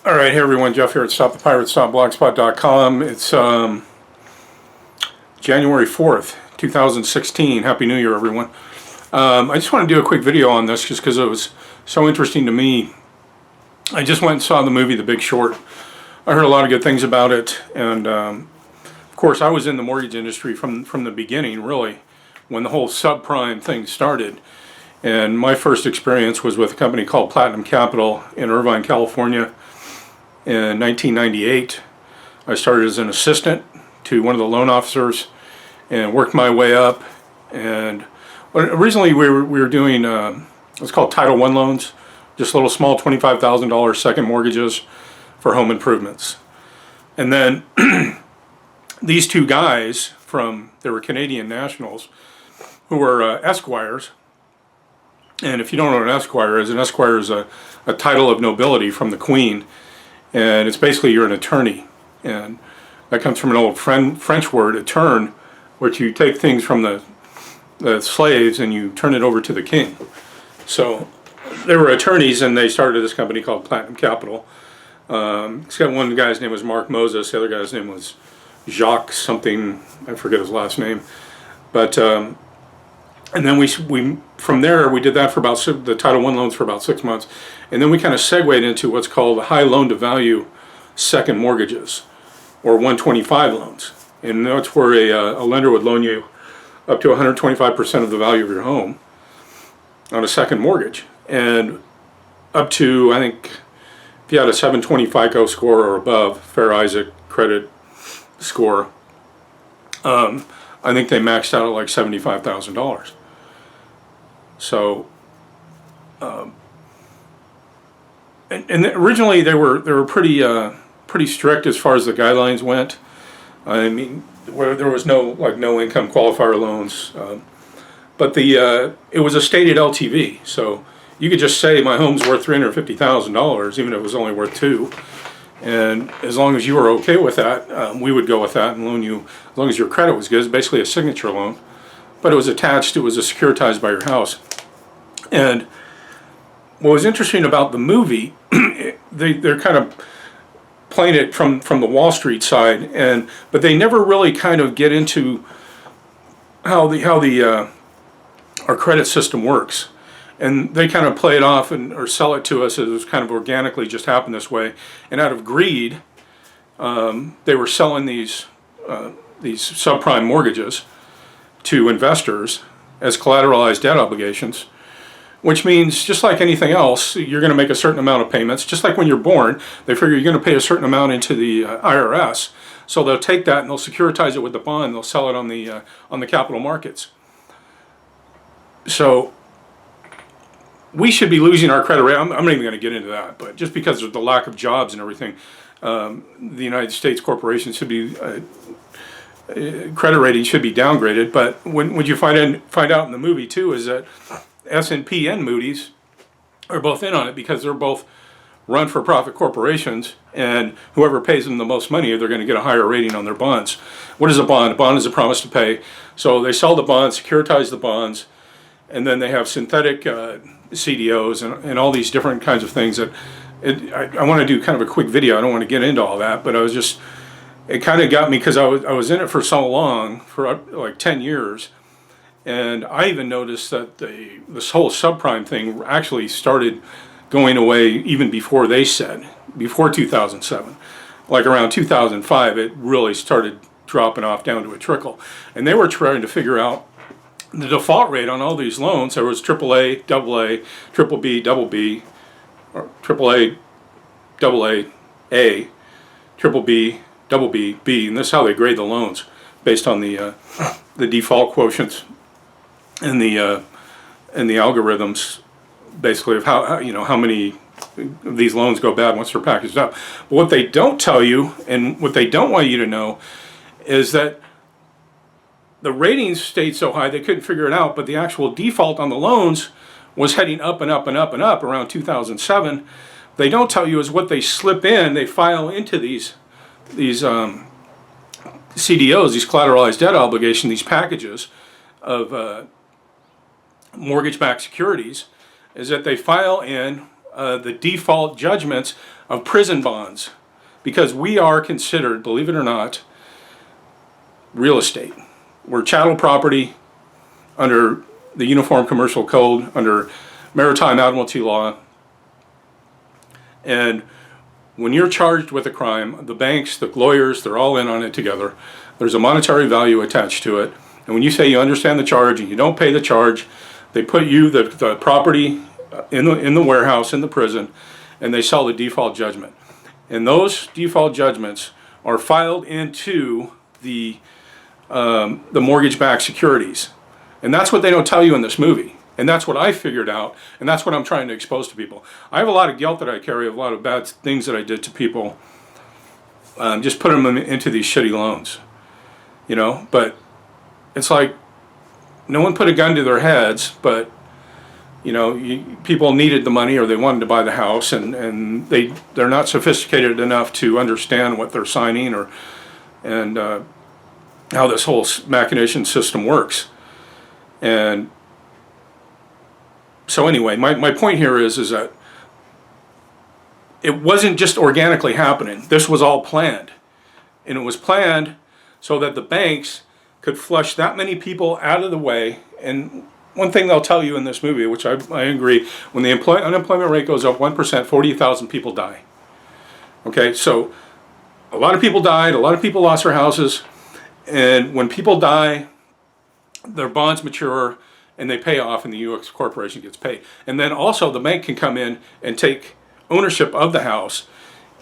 All right, hey everyone, Jeff here at StopThePirates.blogspot.com. It's January 4th, 2016. Happy New Year, everyone. I just want to do a quick video on this just because it was so interesting to me. I just went and saw the movie The Big Short. I heard a lot of good things about it, and of course I was in the mortgage industry from the beginning, really, when the whole subprime thing started. And my first experience was with a company called Platinum Capital in Irvine, California. In 1998, I started as an assistant to one of the loan officers and worked my way up. And originally we were doing it's called Title I loans, just little small $25,000 second mortgages for home improvements. And then these two guys they were Canadian nationals who were esquires. And if you don't know what an esquire is a title of nobility from the Queen. And it's basically you're an attorney, and that comes from an old French word, attorn, which you take things from the slaves and you turn it over to the king. So they were attorneys, and they started this company called Platinum Capital. It's got one guy's name was Mark Moses, the other guy's name was Jacques something, I forget his last name. But and then we from there we did that for about the Title I loans for about 6 months, and then we kind of segued into what's called high loan to value second mortgages, or 125 loans, and that's where a lender would loan you up to 125% of the value of your home on a second mortgage, and up to, I think, if you had a 720 FICO score or above, Fair Isaac credit score, I think they maxed out at like $75,000. So, and originally they were pretty strict as far as the guidelines went. I mean, where there was no income qualifier loans, but it was a stated LTV, so you could just say my home's worth $350,000, even if it was only worth $2. And as long as you were okay with that, we would go with that and loan you, as long as your credit was good. It's basically a signature loan, but it was attached, it was securitized by your house. And what was interesting about the movie, they're kind of playing it from the Wall Street side, but they never really kind of get into how our credit system works. And they kind of play it off or sell it to us as it was kind of organically just happened this way. And out of greed, they were selling these subprime mortgages to investors as collateralized debt obligations, which means just like anything else, you're going to make a certain amount of payments. Just like when you're born, they figure you're going to pay a certain amount into the IRS. So they'll take that and they'll securitize it with the bond. And they'll sell it on the capital markets. So we should be losing our credit rate. I'm not even going to get into that, but just because of the lack of jobs and everything, the United States corporations should be credit rating should be downgraded. But what you find out in the movie too is that S&P and Moody's are both in on it because they're both run-for-profit corporations, and whoever pays them the most money, they're going to get a higher rating on their bonds. What is a bond? A bond is a promise to pay. So they sell the bonds, securitize the bonds, and then they have synthetic CDOs and all these different kinds of things that I want to do kind of a quick video. I don't want to get into all that, but it kind of got me because I was in it for so long, for like 10 years. And I even noticed that this whole subprime thing actually started going away even before before 2007. Like around 2005, it really started dropping off down to a trickle. And they were trying to figure out the default rate on all these loans. There was AAA, AA, triple B, double B, or AAA, AA, A, triple B, double B, B, and this is how they grade the loans based on the default quotients and the algorithms, basically, of how many of these loans go bad once they're packaged up. But what they don't tell you, and what they don't want you to know, is that the ratings stayed so high they couldn't figure it out, but the actual default on the loans was heading up and up and up and up around 2007. They don't tell you is what they slip in, they file into these CDOs, these collateralized debt obligation, these packages of mortgage-backed securities, is that they file in the default judgments of prison bonds, because we are considered, believe it or not, real estate. We're chattel property under the Uniform Commercial Code, under Maritime Admiralty law. And when you're charged with a crime, the banks, the lawyers, they're all in on it together. There's a monetary value attached to it. And when you say you understand the charge and you don't pay the charge, they put you, the property, in the warehouse, in the prison, and they sell the default judgment. And those default judgments are filed into the mortgage-backed securities. And that's what they don't tell you in this movie. And that's what I figured out, and that's what I'm trying to expose to people. I have a lot of guilt that I carry, a lot of bad things that I did to people, just putting them into these shitty loans, you know. But it's like, no one put a gun to their heads, but, you know, people needed the money, or they wanted to buy the house, and they're not sophisticated enough to understand what they're signing, and how this whole machination system works. And so anyway, my point here is that it wasn't just organically happening. This was all planned. And it was planned so that the banks could flush that many people out of the way. And one thing they'll tell you in this movie, which I agree, when the unemployment rate goes up 1%, 40,000 people die. Okay, so a lot of people died, a lot of people lost their houses, and when people die, their bonds mature, and they pay off, and the U.S. corporation gets paid. And then also the bank can come in and take ownership of the house,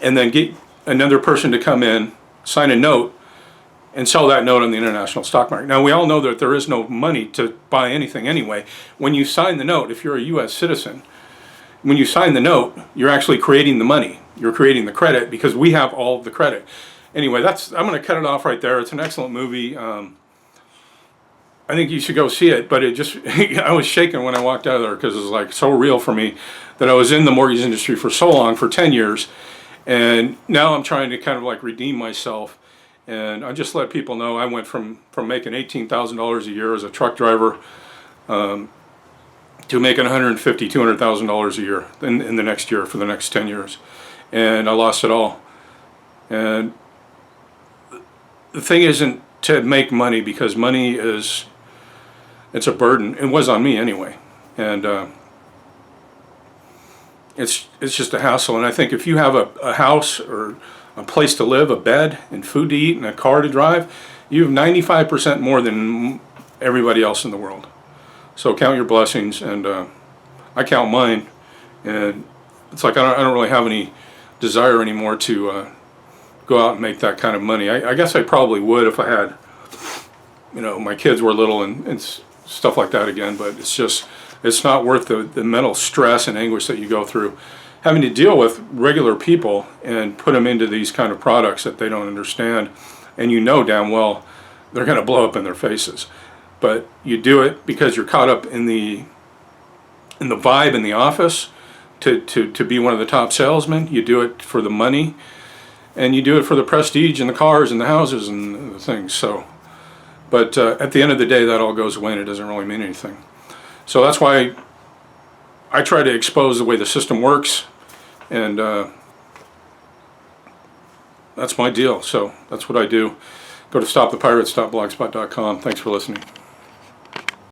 and then get another person to come in, sign a note, and sell that note on the international stock market. Now, we all know that there is no money to buy anything anyway. When you sign the note, if you're a U.S. citizen, when you sign the note, you're actually creating the money. You're creating the credit, because we have all of the credit. Anyway, I'm going to cut it off right there. It's an excellent movie. I think you should go see it, but it just, I was shaking when I walked out of there, because it was like so real for me that I was in the mortgage industry for so long, for 10 years, and now I'm trying to kind of like redeem myself. And I just let people know I went from making $18,000 a year as a truck driver to making $150,000, $200,000 a year in the next year for the next 10 years. And I lost it all. And the thing isn't to make money, because money it's a burden. It was on me anyway. And it's just a hassle. And I think if you have a house or a place to live, a bed, and food to eat, and a car to drive, you have 95% more than everybody else in the world. So count your blessings, and I count mine. And it's like I don't really have any desire anymore to go out and make that kind of money. I guess I probably would if I had, you know, my kids were little and stuff like that again, but it's not worth the mental stress and anguish that you go through having to deal with regular people and put them into these kind of products that they don't understand, and you know damn well they're going to blow up in their faces. But you do it because you're caught up in the vibe in the office to be one of the top salesmen. You do it for the money, and you do it for the prestige and the cars and the houses and the things. So, but at the end of the day, that all goes away, and it doesn't really mean anything. So that's why I try to expose the way the system works, and that's my deal. So that's what I do. Go to stopthepirates.blogspot.com. Thanks for listening.